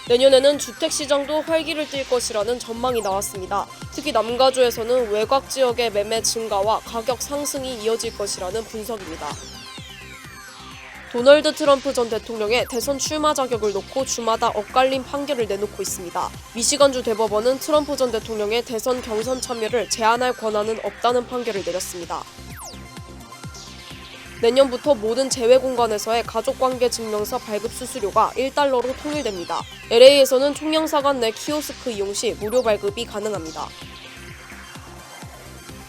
내년에는 주택시장도 활기를 띨 것이라는 전망이 나왔습니다. 특히 남가주에서는 외곽 지역의 매매 증가와 가격 상승이 이어질 것이라는 분석입니다. 도널드 트럼프 전 대통령의 대선 출마 자격을 놓고 주마다 엇갈린 판결을 내놓고 있습니다. 미시간주 대법원은 트럼프 전 대통령의 대선 경선 참여를 제한할 권한은 없다는 판결을 내렸습니다. 내년부터 모든 재외공간에서의 가족관계 증명서 발급 수수료가 1달러로 통일됩니다. LA에서는 총영사관 내 키오스크 이용 시 무료 발급이 가능합니다.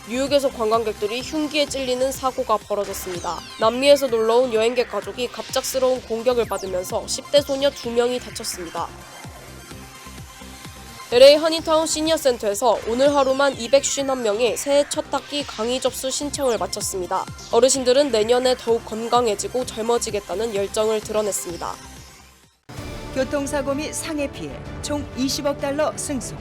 뉴욕에서 관광객들이 흉기에 찔리는 사고가 벌어졌습니다. 남미에서 놀러온 여행객 가족이 갑작스러운 공격을 받으면서 10대 소녀 2명이 다쳤습니다. LA 한인타운 시니어센터에서 오늘 하루만 251명이 새해 첫 학기 강의 접수 신청을 마쳤습니다. 어르신들은 내년에 더욱 건강해지고 젊어지겠다는 열정을 드러냈습니다. 교통사고 및 상해 피해 총 20억 달러 승소.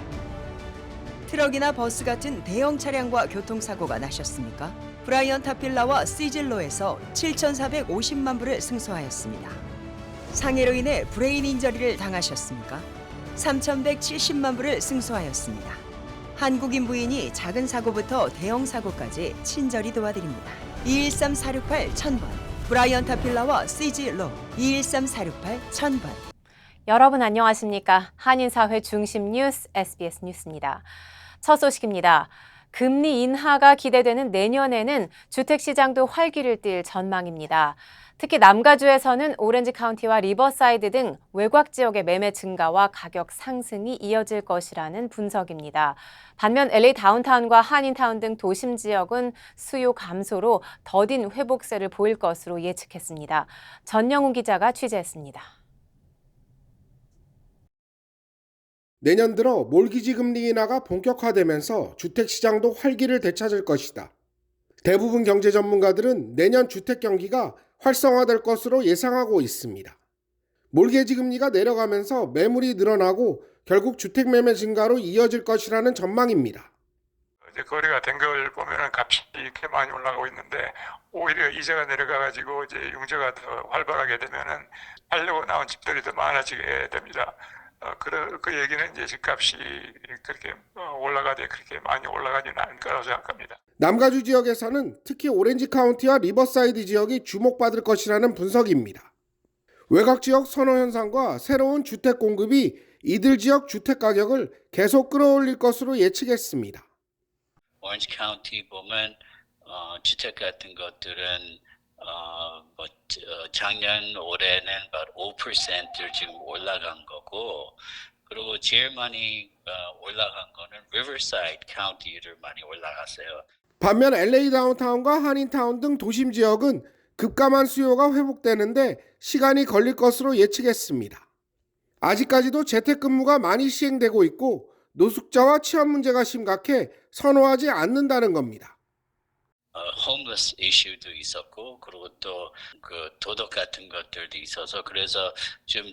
트럭이나 버스 같은 대형 차량과 교통사고가 나셨습니까? 브라이언 타필라와 시즐로에서 7,450만 불을 승소하였습니다. 상해로 인해 브레인 인저리를 당하셨습니까? 3,170만 불을 승소하였습니다. 한국인 부인이 작은 사고부터 대형 사고까지 친절히 도와드립니다. 213-468-1000번 브라이언 타필라와 시즐로 213-468-1000번. 여러분 안녕하십니까? 한인사회 중심 뉴스 SBS 뉴스입니다. 첫 소식입니다. 금리 인하가 기대되는 내년에는 주택시장도 활기를 띨 전망입니다. 특히 남가주에서는 오렌지 카운티와 리버사이드 등 외곽 지역의 매매 증가와 가격 상승이 이어질 것이라는 분석입니다. 반면 LA 다운타운과 한인타운 등 도심 지역은 수요 감소로 더딘 회복세를 보일 것으로 예측했습니다. 전영훈 기자가 취재했습니다. 내년 들어 몰기지 금리 인하가 본격화되면서 주택시장도 활기를 되찾을 것이다. 대부분 경제 전문가들은 내년 주택 경기가 활성화될 것으로 예상하고 있습니다. 몰기지 금리가 내려가면서 매물이 늘어나고 결국 주택 매매 증가로 이어질 것이라는 전망입니다. 이제 거래가 된 걸 보면은 값이 이렇게 많이 올라가고 있는데 오히려 이자가 내려가가지고 이제 융자가 더 활발하게 되면은 하려고 나온 집들이 더 많아지게 됩니다. 그 얘기는 이제 집값이 그렇게 올라가되 그렇게 많이 올라가지는 않을 거라고 생각합니다. 남가주 지역에서는 특히 오렌지 카운티와 리버사이드 지역이 주목받을 것이라는 분석입니다. 외곽 지역 선호 현상과 새로운 주택 공급이 이들 지역 주택 가격을 계속 끌어올릴 것으로 예측했습니다. 오렌지 카운티 보면 주택 같은 것들은 작년 올해는 5%를 지금 올라간 거고, 그리고 제일 많이 올라간 거는 리버사이드 카운티를 많이 올라갔어요. 반면 LA 다운타운과 한인타운 등 도심 지역은 급감한 수요가 회복되는데 시간이 걸릴 것으로 예측했습니다. 아직까지도 재택근무가 많이 시행되고 있고 노숙자와 취업 문제가 심각해 선호하지 않는다는 겁니다. 홈레스 이슈도 있었고, 그리고 또 그 도덕 같은 것들도 있어서 그래서 좀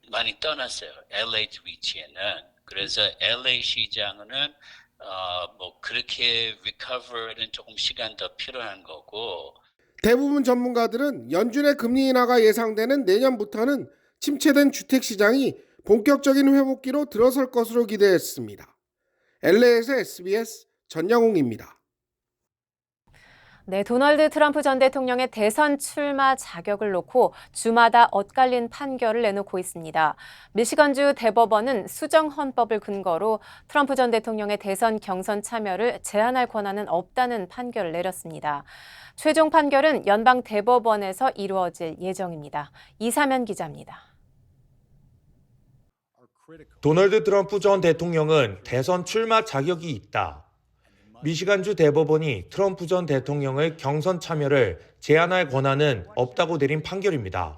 많이 떠났어요. LA 위치에는. 그래서 LA 시장은 그렇게 리커버는 조금 시간 더 필요한 거고. 대부분 전문가들은 연준의 금리 인하가 예상되는 내년부터는 침체된 주택 시장이 본격적인 회복기로 들어설 것으로 기대했습니다. LA에서 SBS 전영웅입니다. 네, 도널드 트럼프 전 대통령의 대선 출마 자격을 놓고 주마다 엇갈린 판결을 내놓고 있습니다. 미시건주 대법원은 수정 헌법을 근거로 트럼프 전 대통령의 대선 경선 참여를 제한할 권한은 없다는 판결을 내렸습니다. 최종 판결은 연방 대법원에서 이루어질 예정입니다. 이사면 기자입니다. 도널드 트럼프 전 대통령은 대선 출마 자격이 있다. 미시간주 대법원이 트럼프 전 대통령의 경선 참여를 제한할 권한은 없다고 내린 판결입니다.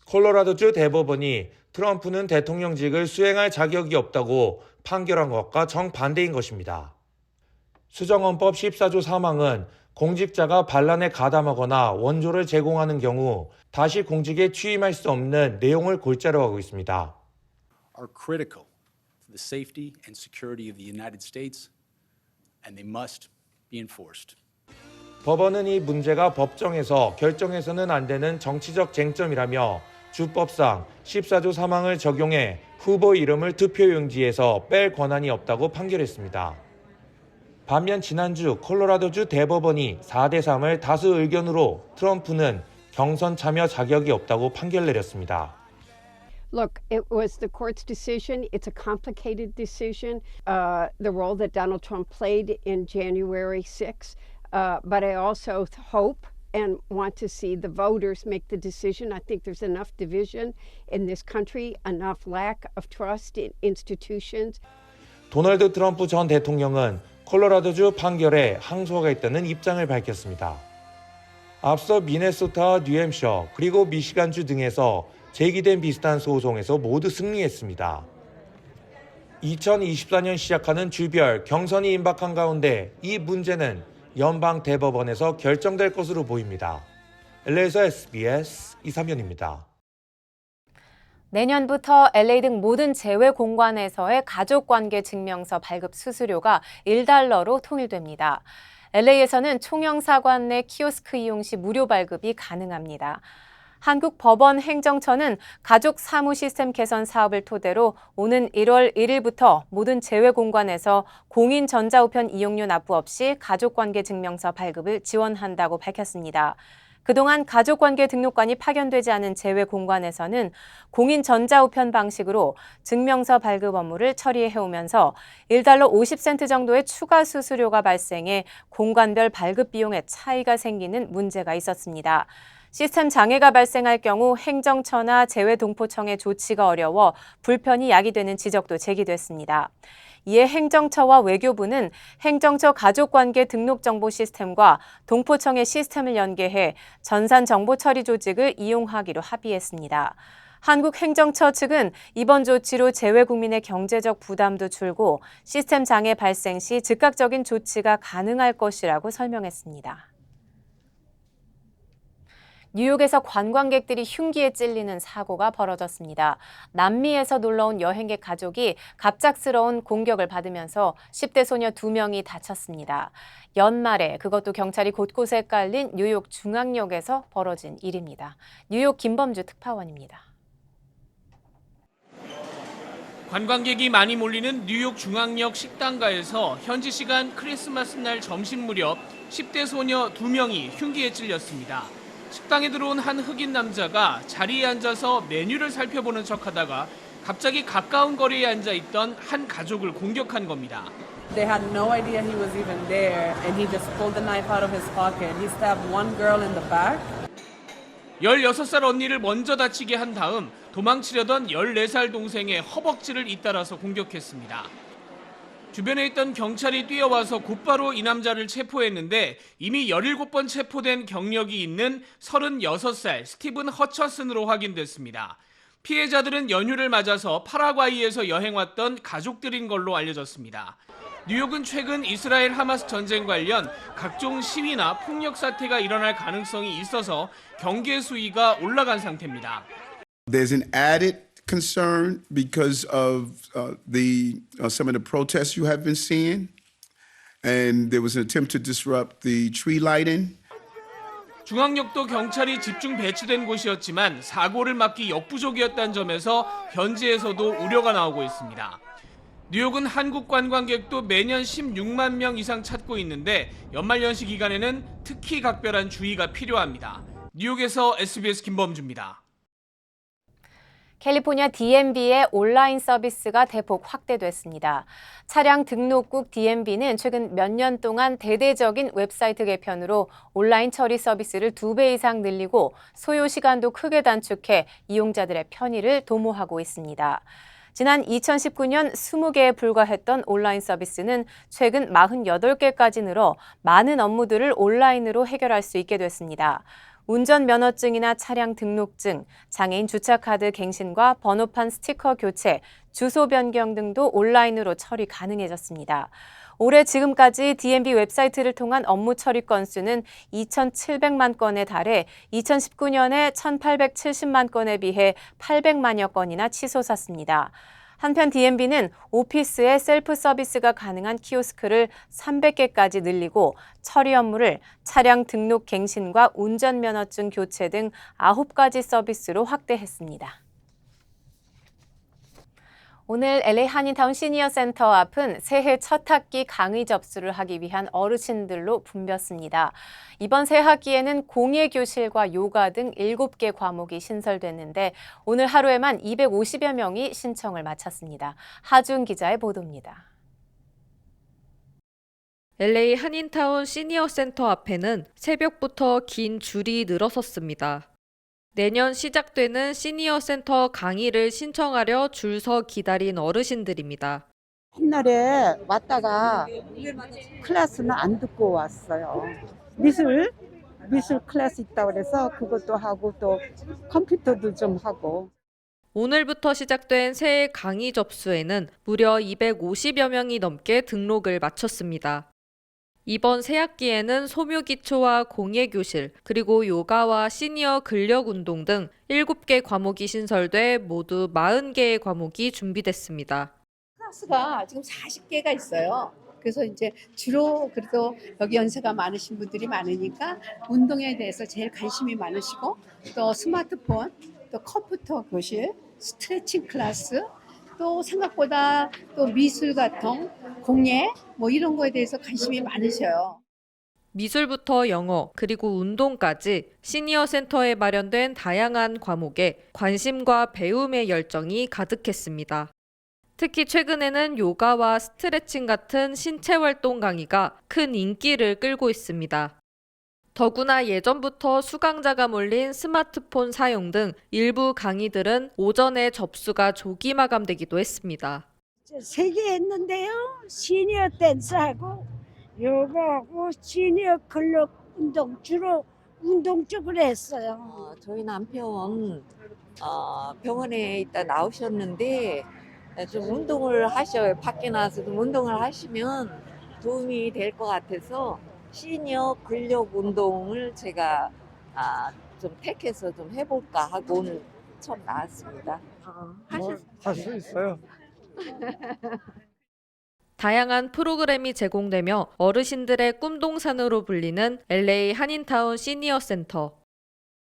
콜로라도주 대법원이 트럼프는 대통령직을 수행할 자격이 없다고 판결한 것과 정반대인 것입니다. 수정헌법 14조 3항은 공직자가 반란에 가담하거나 원조를 제공하는 경우 다시 공직에 취임할 수 없는 내용을 골자로 하고 있습니다. are critical to the safety and security of the United States, and they must be enforced. 법원은 이 문제가 법정에서 결정해서는 안 되는 정치적 쟁점이라며 주법상 14조 3항을 적용해 후보 이름을 투표용지에서 뺄 권한이 없다고 판결했습니다. 반면 지난주 콜로라도주 대법원이 4대3을 다수 의견으로 트럼프는 경선 참여 자격이 없다고 판결 내렸습니다. Look, it was the court's decision. It's a complicated decision. The role that Donald Trump played in January 6th. But I also hope and want to see the voters make the decision. I think there's enough division in this country, enough lack of trust in institutions. 도널드 트럼프 전 대통령은 콜로라도주 판결에 항소하겠다는 입장을 밝혔습니다. 앞서 미네소타, 뉴햄셔, 그리고 미시간주 등에서 제기된 비슷한 소송에서 모두 승리했습니다. 2024년 시작하는 주별 경선이 임박한 가운데 이 문제는 연방 대법원에서 결정될 것으로 보입니다. LA에서 SBS 이삼현입니다. 내년부터 LA 등 모든 재외 공관에서의 가족관계 증명서 발급 수수료가 $1로 통일됩니다. LA에서는 총영사관 내 키오스크 이용 시 무료 발급이 가능합니다. 한국법원행정처는 가족 사무 시스템 개선 사업을 토대로 오는 1월 1일부터 모든 재외 공관에서 공인 전자우편 이용료 납부 없이 가족관계 증명서 발급을 지원한다고 밝혔습니다. 그동안 가족관계 등록관이 파견되지 않은 재외 공관에서는 공인 전자우편 방식으로 증명서 발급 업무를 처리해오면서 $1 50센트 정도의 추가 수수료가 발생해 공관별 발급 비용에 차이가 생기는 문제가 있었습니다. 시스템 장애가 발생할 경우 행정처나 재외동포청의 조치가 어려워 불편이 야기되는 지적도 제기됐습니다. 이에 행정처와 외교부는 행정처 가족관계 등록정보 시스템과 동포청의 시스템을 연계해 전산정보처리 조직을 이용하기로 합의했습니다. 한국행정처 측은 이번 조치로 재외국민의 경제적 부담도 줄고 시스템 장애 발생 시 즉각적인 조치가 가능할 것이라고 설명했습니다. 뉴욕에서 관광객들이 흉기에 찔리는 사고가 벌어졌습니다. 남미에서 놀러온 여행객 가족이 갑작스러운 공격을 받으면서 10대 소녀 2명이 다쳤습니다. 연말에 그것도 경찰이 곳곳에 깔린 뉴욕 중앙역에서 벌어진 일입니다. 뉴욕 김범주 특파원입니다. 관광객이 많이 몰리는 뉴욕 중앙역 식당가에서 현지 시간 크리스마스 날 점심 무렵 10대 소녀 2명이 흉기에 찔렸습니다. 식당에 들어온 한 흑인 남자가 자리에 앉아서 메뉴를 살펴보는 척하다가 갑자기 가까운 거리에 앉아 있던 한 가족을 공격한 겁니다. They had no idea he was even there, and he just pulled the knife out of his pocket. He stabbed one girl in the back. 16살 언니를 먼저 다치게 한 다음 도망치려던 14살 동생의 허벅지를 잇따라서 공격했습니다. 주변에 있던 경찰이 뛰어와서 곧바로 이 남자를 체포했는데 이미 17번 체포된 경력이 있는 36살 스티븐 허처슨으로 확인됐습니다. 피해자들은 연휴를 맞아서 파라과이에서 여행 왔던 가족들인 걸로 알려졌습니다. 뉴욕은 최근 이스라엘 하마스 전쟁 관련 각종 시위나 폭력 사태가 일어날 가능성이 있어서 경계 수위가 올라간 상태입니다. There's an added concern because of some of the protests you have been seeing, and there was an attempt to disrupt the tree lighting. 중앙역도 경찰이 집중 배치된 곳이었지만 사고를 막기 역부족이었다는 점에서 현지에서도 우려가 나오고 있습니다. 뉴욕은 한국 관광객도 매년 16만 명 이상 찾고 있는데 연말연시 기간에는 특히 각별한 주의가 필요합니다. 뉴욕에서 SBS 김범주입니다. 캘리포니아 DMV의 온라인 서비스가 대폭 확대됐습니다. 차량 등록국 DMV는 최근 몇 년 동안 대대적인 웹사이트 개편으로 온라인 처리 서비스를 2배 이상 늘리고 소요 시간도 크게 단축해 이용자들의 편의를 도모하고 있습니다. 지난 2019년 20개에 불과했던 온라인 서비스는 최근 48개까지 늘어 많은 업무들을 온라인으로 해결할 수 있게 됐습니다. 운전면허증이나 차량 등록증, 장애인 주차카드 갱신과 번호판 스티커 교체, 주소 변경 등도 온라인으로 처리 가능해졌습니다. 올해 지금까지 DMV 웹사이트를 통한 업무 처리 건수는 2,700만 건에 달해 2019년에 1,870만 건에 비해 800만여 건이나 치솟았습니다. 한편 DMB는 오피스에 셀프 서비스가 가능한 키오스크를 300개까지 늘리고 처리 업무를 차량 등록 갱신과 운전면허증 교체 등 9가지 서비스로 확대했습니다. 오늘 LA 한인타운 시니어 센터 앞은 새해 첫 학기 강의 접수를 하기 위한 어르신들로 붐볐습니다. 이번 새 학기에는 공예교실과 요가 등 7개 과목이 신설됐는데 오늘 하루에만 250여 명이 신청을 마쳤습니다. 하준 기자의 보도입니다. LA 한인타운 시니어 센터 앞에는 새벽부터 긴 줄이 늘어섰습니다. 내년 시작되는 시니어 센터 강의를 신청하려 줄 서 기다린 어르신들입니다. 옛날에 왔다가 클래스는 안 듣고 왔어요. 미술 클래스 있다고 그래서 그것도 하고 또 컴퓨터도 좀 하고. 오늘부터 시작된 새해 강의 접수에는 무려 250여 명이 넘게 등록을 마쳤습니다. 이번 새학기에는 소묘기초와 공예교실, 그리고 요가와 시니어 근력운동 등 7개 과목이 신설돼 모두 40개의 과목이 준비됐습니다. 클래스가 지금 40개가 있어요. 그래서 이제 주로 그래도 여기 연세가 많으신 분들이 많으니까 운동에 대해서 제일 관심이 많으시고 또 스마트폰, 또 컴퓨터 교실, 스트레칭 클래스, 또 생각보다 또 미술 같은 공예 뭐 이런 거에 대해서 관심이 많으셔요. 미술부터 영어, 그리고 운동까지 시니어 센터에 마련된 다양한 과목에 관심과 배움의 열정이 가득했습니다. 특히 최근에는 요가와 스트레칭 같은 신체 활동 강의가 큰 인기를 끌고 있습니다. 더구나 예전부터 수강자가 몰린 스마트폰 사용 등 일부 강의들은 오전에 접수가 조기 마감되기도 했습니다. 3개 했는데요. 시니어 댄스하고 요가하고 시니어 근력 운동 주로 운동 쪽으로 했어요. 저희 남편 병원에 있다 나오셨는데 좀 운동을 하셔요. 밖에 나와서 좀 운동을 하시면 도움이 될 것 같아서 시니어 근력 운동을 제가 좀 택해서 좀 해볼까 하고 오늘 처음 나왔습니다. 할 수 있어요. 다양한 프로그램이 제공되며 어르신들의 꿈동산으로 불리는 LA 한인타운 시니어 센터.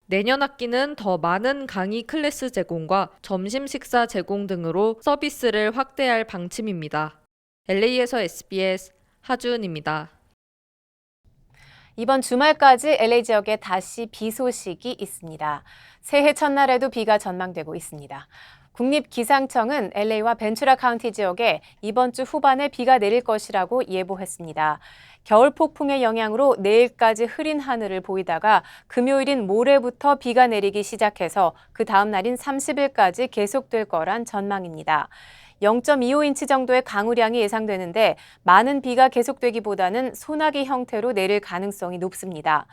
내년 학기는 더 많은 강의 클래스 제공과 점심 식사 제공 등으로 서비스를 확대할 방침입니다. LA에서 SBS 하주은입니다. 이번 주말까지 LA 지역에 다시 비 소식이 있습니다. 새해 첫날에도 비가 전망되고 있습니다. 국립기상청은 LA와 벤츄라 카운티 지역에 이번 주 후반에 비가 내릴 것이라고 예보했습니다. 겨울 폭풍의 영향으로 내일까지 흐린 하늘을 보이다가 금요일인 모레부터 비가 내리기 시작해서 그 다음 날인 30일까지 계속될 거란 전망입니다. 0.25인치 정도의 강우량이 예상되는데 많은 비가 계속되기보다는 소나기 형태로 내릴 가능성이 높습니다.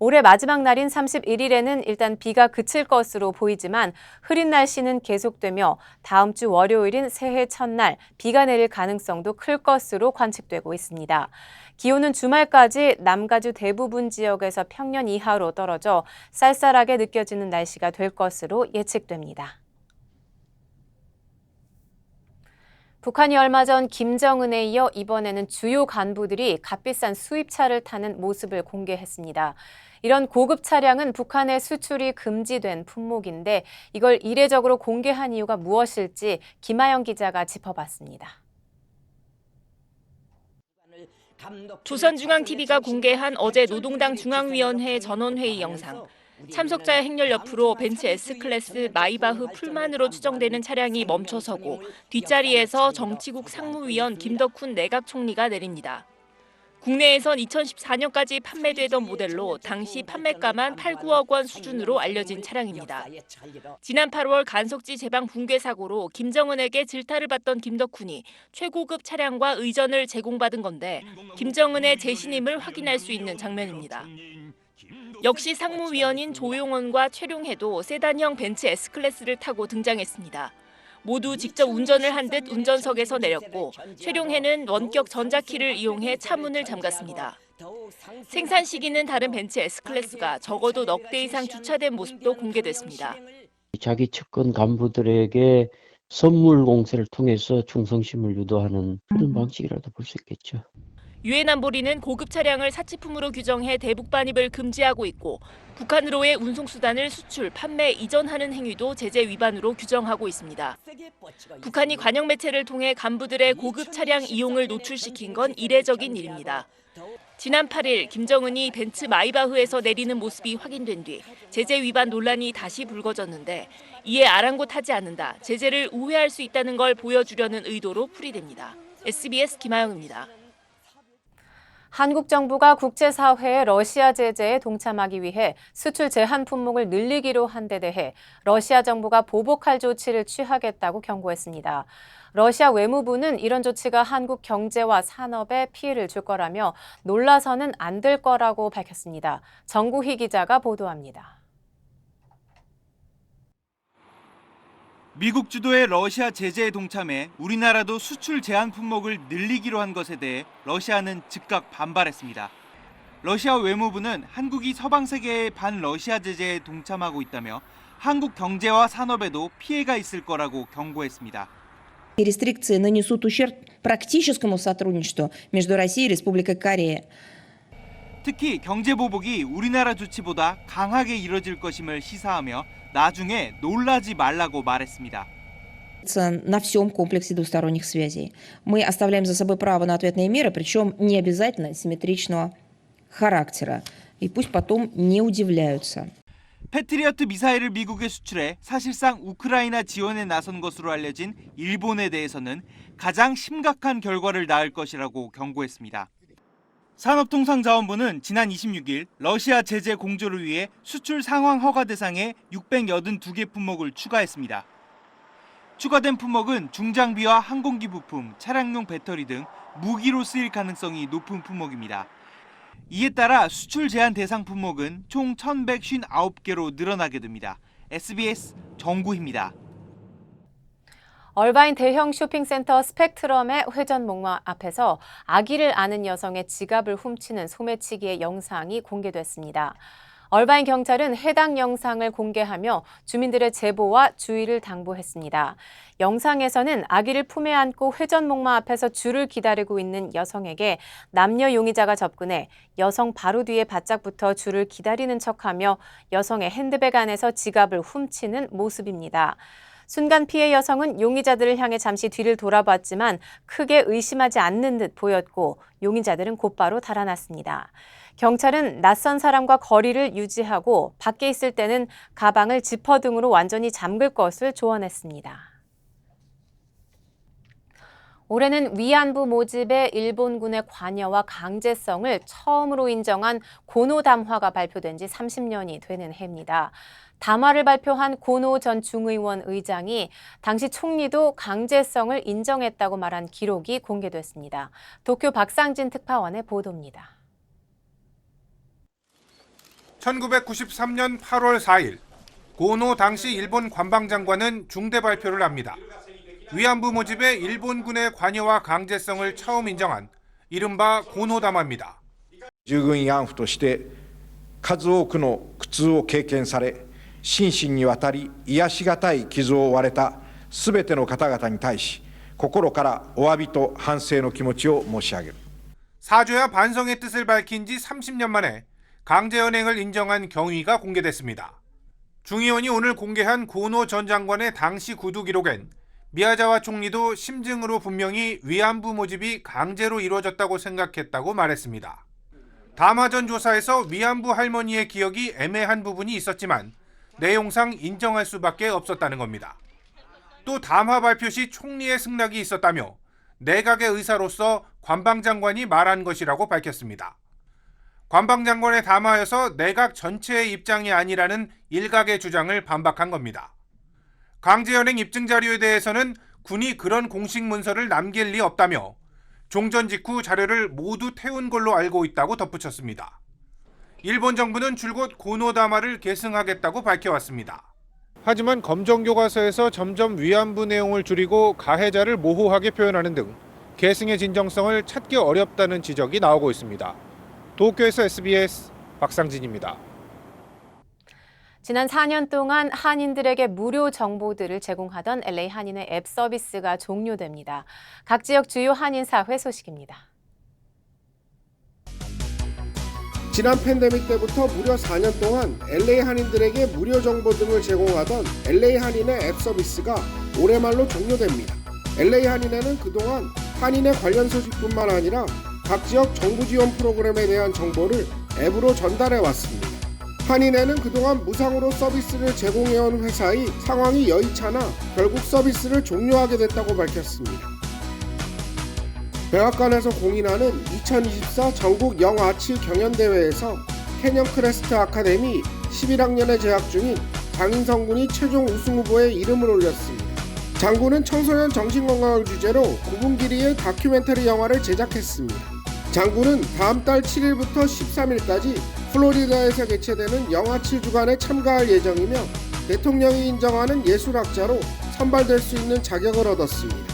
올해 마지막 날인 31일에는 일단 비가 그칠 것으로 보이지만 흐린 날씨는 계속되며 다음 주 월요일인 새해 첫날 비가 내릴 가능성도 클 것으로 관측되고 있습니다. 기온은 주말까지 남가주 대부분 지역에서 평년 이하로 떨어져 쌀쌀하게 느껴지는 날씨가 될 것으로 예측됩니다. 북한이 얼마 전 김정은에 이어 이번에는 주요 간부들이 값비싼 수입차를 타는 모습을 공개했습니다. 이런 고급 차량은 북한의 수출이 금지된 품목인데 이걸 이례적으로 공개한 이유가 무엇일지 김하영 기자가 짚어봤습니다. 조선중앙TV가 공개한 어제 노동당 중앙위원회 전원회의 영상. 참석자의 행렬 옆으로 벤츠 S클래스 마이바흐 풀만으로 추정되는 차량이 멈춰서고 뒷자리에서 정치국 상무위원 김덕훈 내각 총리가 내립니다. 국내에선 2014년까지 판매되던 모델로 당시 판매가만 8, 9억 원 수준으로 알려진 차량입니다. 지난 8월 간석지 제방 붕괴 사고로 김정은에게 질타를 받던 김덕훈이 최고급 차량과 의전을 제공받은 건데 김정은의 재신임을 확인할 수 있는 장면입니다. 역시 상무위원인 조용원과 최룡해도 세단형 벤츠 S클래스를 타고 등장했습니다. 모두 직접 운전을 한 듯 운전석에서 내렸고 최룡해는 원격 전자키를 이용해 차문을 잠갔습니다. 생산 시기는 다른 벤츠 S클래스가 적어도 넉 대 이상 주차된 모습도 공개됐습니다. 자기 측근 간부들에게 선물 공세를 통해서 충성심을 유도하는 그런 방식이라도 볼 수 있겠죠. 유엔 안보리는 고급 차량을 사치품으로 규정해 대북 반입을 금지하고 있고 북한으로의 운송수단을 수출, 판매, 이전하는 행위도 제재 위반으로 규정하고 있습니다. 북한이 관영 매체를 통해 간부들의 고급 차량 이용을 노출시킨 건 이례적인 일입니다. 지난 8일 김정은이 벤츠 마이바흐에서 내리는 모습이 확인된 뒤 제재 위반 논란이 다시 불거졌는데 이에 아랑곳하지 않는다, 제재를 우회할 수 있다는 걸 보여주려는 의도로 풀이됩니다. SBS 김아영입니다. 한국 정부가 국제사회의 러시아 제재에 동참하기 위해 수출 제한 품목을 늘리기로 한 데 대해 러시아 정부가 보복할 조치를 취하겠다고 경고했습니다. 러시아 외무부는 이런 조치가 한국 경제와 산업에 피해를 줄 거라며 놀라서는 안 될 거라고 밝혔습니다. 정구희 기자가 보도합니다. 미국 주도의 러시아 제재에 동참해 우리나라도 수출 제한 품목을 늘리기로 한 것에 대해 러시아는 즉각 반발했습니다. 러시아 외무부는 한국이 서방 세계의 반러시아 제재에 동참하고 있다며 한국 경제와 산업에도 피해가 있을 거라고 경고했습니다. Рестрикции нанесут ущерб практическому сотрудничеству между Россией и Республикой Корея. 특히 경제 보복이 우리나라 조치보다 강하게 이뤄질 것임을 시사하며 나중에 놀라지 말라고 말했습니다. На всем комплексе двусторонних связей. Мы оставляем за собой право на ответные меры, причем не обязательно симметричного характера. И пусть потом не удивляются. 패트리어트 미사일을 미국에 수출해 사실상 우크라이나 지원에 나선 것으로 알려진 일본에 대해서는 가장 심각한 결과를 낳을 것이라고 경고했습니다. 산업통상자원부는 지난 26일 러시아 제재 공조를 위해 수출 상황 허가 대상에 682개 품목을 추가했습니다. 추가된 품목은 중장비와 항공기 부품, 차량용 배터리 등 무기로 쓰일 가능성이 높은 품목입니다. 이에 따라 수출 제한 대상 품목은 총 1,159개로 늘어나게 됩니다. SBS 정구희입니다. 얼바인 대형 쇼핑센터 스펙트럼의 회전목마 앞에서 아기를 안은 여성의 지갑을 훔치는 소매치기의 영상이 공개됐습니다. 얼바인 경찰은 해당 영상을 공개하며 주민들의 제보와 주의를 당부했습니다. 영상에서는 아기를 품에 안고 회전목마 앞에서 줄을 기다리고 있는 여성에게 남녀 용의자가 접근해 여성 바로 뒤에 바짝 붙어 줄을 기다리는 척하며 여성의 핸드백 안에서 지갑을 훔치는 모습입니다. 순간 피해 여성은 용의자들을 향해 잠시 뒤를 돌아봤지만 크게 의심하지 않는 듯 보였고 용의자들은 곧바로 달아났습니다. 경찰은 낯선 사람과 거리를 유지하고 밖에 있을 때는 가방을 지퍼 등으로 완전히 잠글 것을 조언했습니다. 올해는 위안부 모집의 일본군의 관여와 강제성을 처음으로 인정한 고노 담화가 발표된 지 30년이 되는 해입니다. 담화를 발표한 고노 전 중의원 의장이 당시 총리도 강제성을 인정했다고 말한 기록이 공개됐습니다. 도쿄 박상진 특파원의 보도입니다. 1993년 8월 4일 고노 당시 일본 관방장관은 중대 발표를 합니다. 위안부 모집에 일본군의 관여와 강제성을 처음 인정한 이른바 고노 담화입니다. 従軍慰安婦として数多くの苦痛を経験され心身にわたり癒しがたい傷を負われたすべての方々に対し心からお詫びと反省の気持ちを申し上げる. 사죄와 반성의 뜻을 밝힌 지 30년 만에 강제연행을 인정한 경위가 공개됐습니다. 중의원이 오늘 공개한 고노 전 장관의 당시 구두 기록엔 미야자와 총리도 심증으로 분명히 위안부 모집이 강제로 이루어졌다고 생각했다고 말했습니다. 담화 전 조사에서 위안부 할머니의 기억이 애매한 부분이 있었지만 내용상 인정할 수밖에 없었다는 겁니다. 또 담화 발표 시 총리의 승낙이 있었다며 내각의 의사로서 관방장관이 말한 것이라고 밝혔습니다. 관방장관의 담화여서 내각 전체의 입장이 아니라는 일각의 주장을 반박한 겁니다. 강제연행 입증 자료에 대해서는 군이 그런 공식 문서를 남길 리 없다며 종전 직후 자료를 모두 태운 걸로 알고 있다고 덧붙였습니다. 일본 정부는 줄곧 고노 담화를 계승하겠다고 밝혀왔습니다. 하지만 검정교과서에서 점점 위안부 내용을 줄이고 가해자를 모호하게 표현하는 등 계승의 진정성을 찾기 어렵다는 지적이 나오고 있습니다. 도쿄에서 SBS 박상진입니다. 지난 4년 동안 한인들에게 무료 정보들을 제공하던 LA 한인의 앱 서비스가 종료됩니다. 각 지역 주요 한인사회 소식입니다. 지난 팬데믹 때부터 무려 4년 동안 LA 한인들에게 무료 정보 등을 제공하던 LA 한인의 앱 서비스가 올해 말로 종료됩니다. LA 한인에는 그동안 한인의 관련 소식뿐만 아니라 각 지역 정부 지원 프로그램에 대한 정보를 앱으로 전달해 왔습니다. 한인에는 그동안 무상으로 서비스를 제공해온 회사의 상황이 여의치않아 결국 서비스를 종료하게 됐다고 밝혔습니다. 백악관에서 공인하는 2024 전국 영아치 경연대회에서 캐년 크레스트 아카데미 11학년에 재학 중인 장인성 군이 최종 우승 후보에 이름을 올렸습니다. 장군은 청소년 정신건강을 주제로 9분 길이의 다큐멘터리 영화를 제작했습니다. 장군은 다음 달 7일부터 13일까지 플로리다에서 개최되는 영아치 주간에 참가할 예정이며 대통령이 인정하는 예술학자로 선발될 수 있는 자격을 얻었습니다.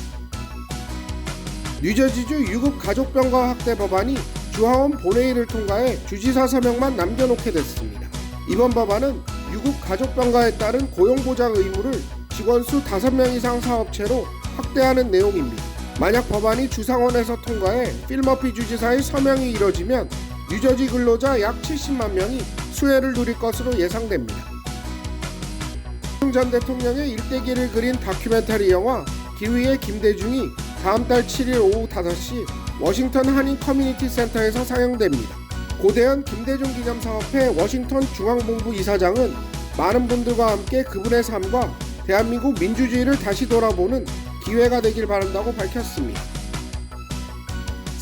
뉴저지주 유급 가족병가 학대 법안이 주하원 본회의를 통과해 주지사 서명만 남겨놓게 됐습니다. 이번 법안은 유급 가족병가에 따른 고용보장 의무를 직원 수 5명 이상 사업체로 확대하는 내용입니다. 만약 법안이 주상원에서 통과해 필머피 주지사의 서명이 이뤄지면 뉴저지 근로자 약 70만 명이 수혜를 누릴 것으로 예상됩니다. 전 대통령의 일대기를 그린 다큐멘터리 영화 기위의 김대중이 다음 달 7일 오후 5시 워싱턴 한인 커뮤니티 센터에서 상영됩니다. 고대현 김대중 기념사업회 워싱턴 중앙본부 이사장은 많은 분들과 함께 그분의 삶과 대한민국 민주주의를 다시 돌아보는 기회가 되길 바란다고 밝혔습니다.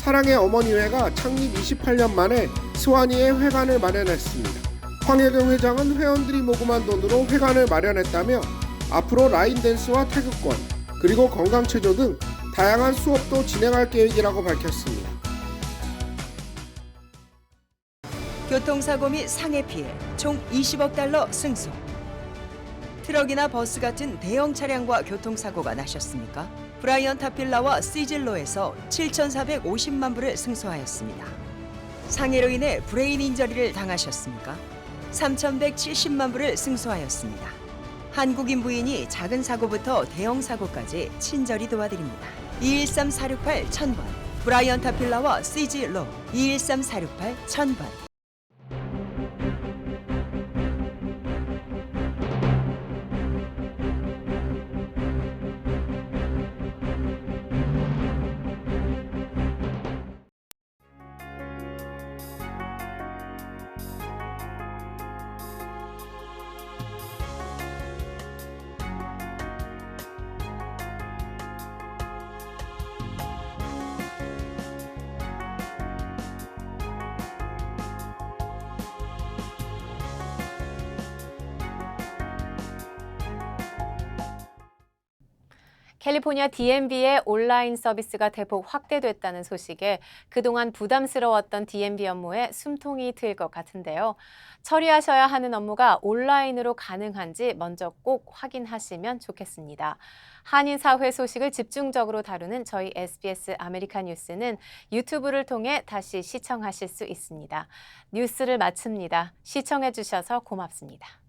사랑의 어머니회가 창립 28년 만에 스와니에 회관을 마련했습니다. 황혜경 회장은 회원들이 모금한 돈으로 회관을 마련했다며 앞으로 라인댄스와 태극권, 그리고 건강체조 등 다양한 수업도 진행할 계획이라고 밝혔습니다. 교통사고 및 상해 피해 총 20억 달러 승소. 트럭이나 버스 같은 대형 차량과 교통사고가 나셨습니까? 브라이언 타필라와 시즐로에서 7,450만 불을 승소하였습니다. 상해로 인해 브레인 인저리를 당하셨습니까? 3,170만 불을 승소하였습니다. 한국인 부인이 작은 사고부터 대형 사고까지 친절히 도와드립니다. 213-468-1000번 브라이언 타필라와 시즐로 213-468-1000번. 캘리포니아 DMV의 온라인 서비스가 대폭 확대됐다는 소식에 그동안 부담스러웠던 DMV 업무에 숨통이 트일 것 같은데요. 처리하셔야 하는 업무가 온라인으로 가능한지 먼저 꼭 확인하시면 좋겠습니다. 한인 사회 소식을 집중적으로 다루는 저희 SBS 아메리카 뉴스는 유튜브를 통해 다시 시청하실 수 있습니다. 뉴스를 마칩니다. 시청해 주셔서 고맙습니다.